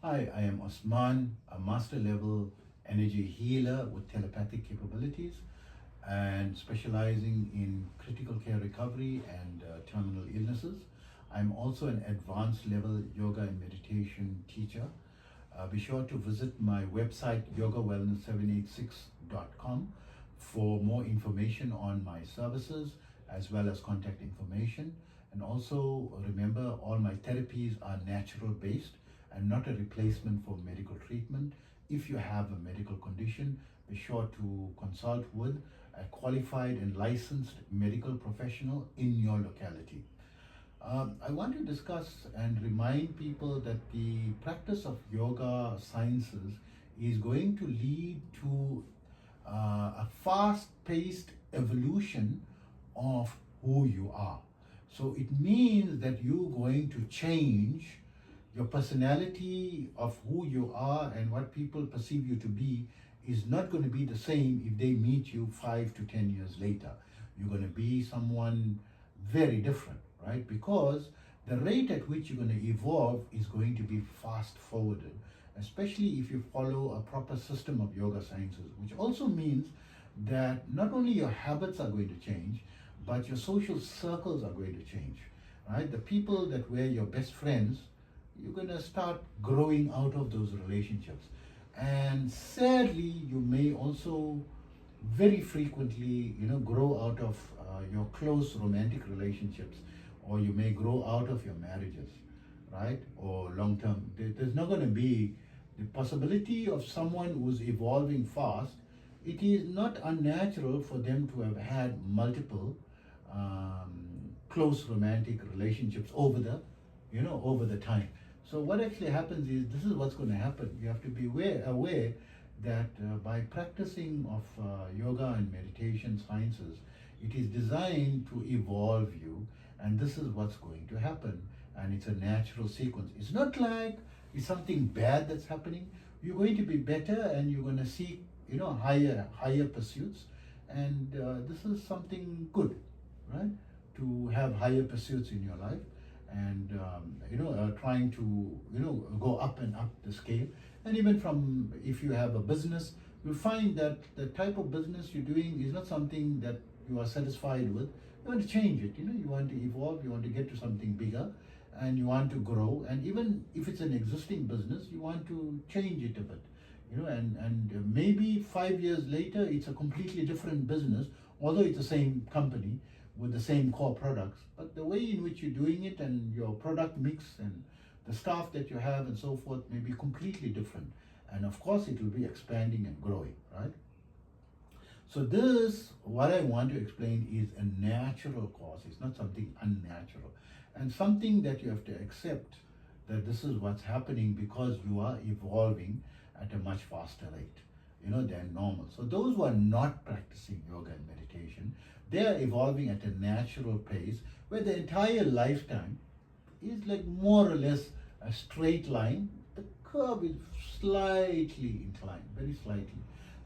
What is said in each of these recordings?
Hi, I am Osman, a master level energy healer with telepathic capabilities and specializing in critical care recovery and terminal illnesses. I'm also an advanced level yoga and meditation teacher. Be sure to visit my website yogawellness786.com for more information on my services as well as contact information. And also remember, all my therapies are natural based and not a replacement for medical treatment. If you have a medical condition, be sure to consult with a qualified and licensed medical professional in your locality. I want to discuss and remind people that the practice of yoga sciences is going to lead to a fast-paced evolution of who you are. So it means that you're going to change your personality of who you are, and what people perceive you to be is not going to be the same if they meet you 5 to 10 years later. You're going to be someone very different, right? Because the rate at which you're going to evolve is going to be fast forwarded, especially if you follow a proper system of yoga sciences, which also means that not only your habits are going to change, but your social circles are going to change, right? The people that were your best friends, you're going to start growing out of those relationships. And sadly, you may also very frequently, grow out of your close romantic relationships, or you may grow out of your marriages, right? Or long term. There's not going to be the possibility of someone who's evolving fast. It is not unnatural for them to have had multiple close romantic relationships over the time. So what actually happens is, this is what's going to happen. You have to be aware that by practicing of yoga and meditation sciences, it is designed to evolve you, and this is what's going to happen. And it's a natural sequence. It's not like it's something bad that's happening. You're going to be better, and you're going to seek higher pursuits, and this is something good, right? To have higher pursuits in your life, and trying to go up and up the scale. And even from, if you have a business, you find that the type of business you're doing is not something that you are satisfied with. You want to change it. You want to evolve, you want to get to something bigger, and you want to grow. And even if it's an existing business, you want to change it a bit, and maybe 5 years later it's a completely different business, although it's the same company with the same core products, but the way in which you're doing it and your product mix and the staff that you have and so forth may be completely different. And of course it will be expanding and growing, right? So this, what I want to explain, is a natural cause. It's not something unnatural, and something that you have to accept, that this is what's happening because you are evolving at a much faster rate, than normal. So those who are not practicing yoga and meditation, they are evolving at a natural pace, where the entire lifetime is like more or less a straight line. The curve is slightly inclined, very slightly.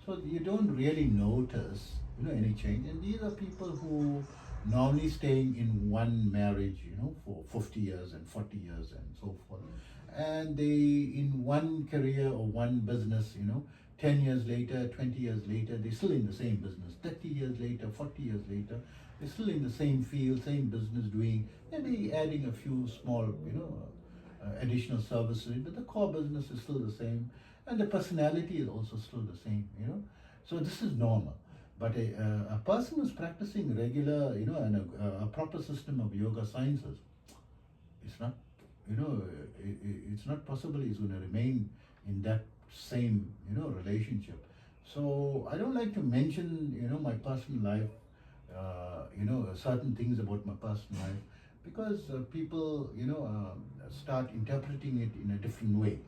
So you don't really notice, any change. And these are people who normally staying in one marriage, for 50 years and 40 years and so forth. And they, in one career or one business, 10 years later, 20 years later, they're still in the same business. 30 years later, 40 years later, they're still in the same field, same business, doing, maybe adding a few small, additional services, but the core business is still the same, and the personality is also still the same, So this is normal. But a person who's practicing regular, and a proper system of yoga sciences, it's not, it's not possible he's going to remain in that same relationship. So I don't like to mention my personal life, certain things about my personal life, because people start interpreting it in a different way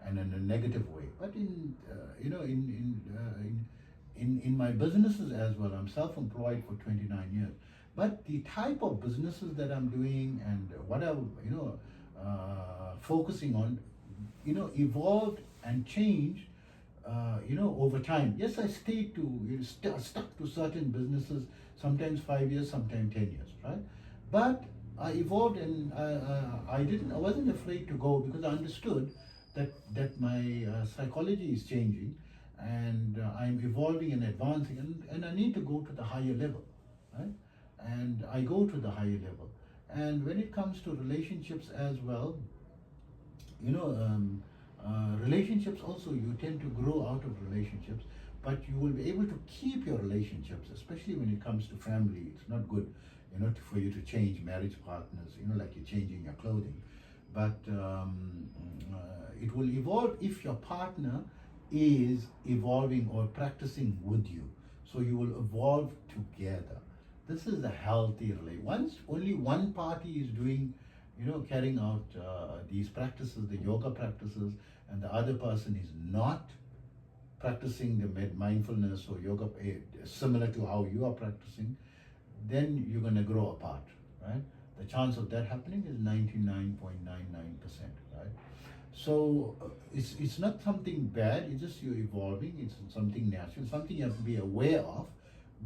and in a negative way. But in my businesses as well, I'm self-employed for 29 years, but the type of businesses that I'm doing and what I'm focusing on evolved and changed over time. Yes, I stayed to stuck to certain businesses, sometimes 5 years, sometimes 10 years, right? But I evolved, and I wasn't afraid to go, because I understood that my psychology is changing, and I'm evolving and advancing, and I need to go to the higher level, right? And I go to the higher level. And when it comes to relationships as well, you know, relationships also, you tend to grow out of relationships, but you will be able to keep your relationships, especially when it comes to family. It's not good, for you to change marriage partners, like you're changing your clothing. But it will evolve if your partner is evolving or practicing with you. So you will evolve together. This is a healthy relation. Once only one party is doing, carrying out these practices, the yoga practices, and the other person is not practicing the mindfulness or yoga similar to how you are practicing, then you're going to grow apart, right? The chance of that happening is 99.99%, right? So it's not something bad, it's just you're evolving, it's something natural, something you have to be aware of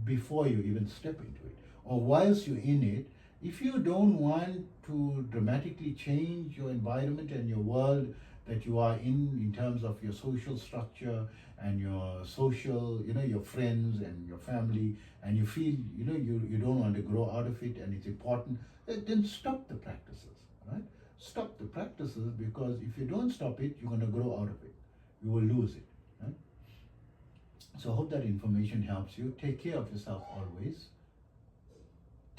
before you even step into it. Or whilst you're in it, if you don't want to dramatically change your environment and your world that you are in terms of your social structure and your social, your friends and your family, and you feel, you don't want to grow out of it and it's important, then stop the practices, right? Stop the practices, because if you don't stop it, you're going to grow out of it. You will lose it, right? So I hope that information helps you. Take care of yourself always.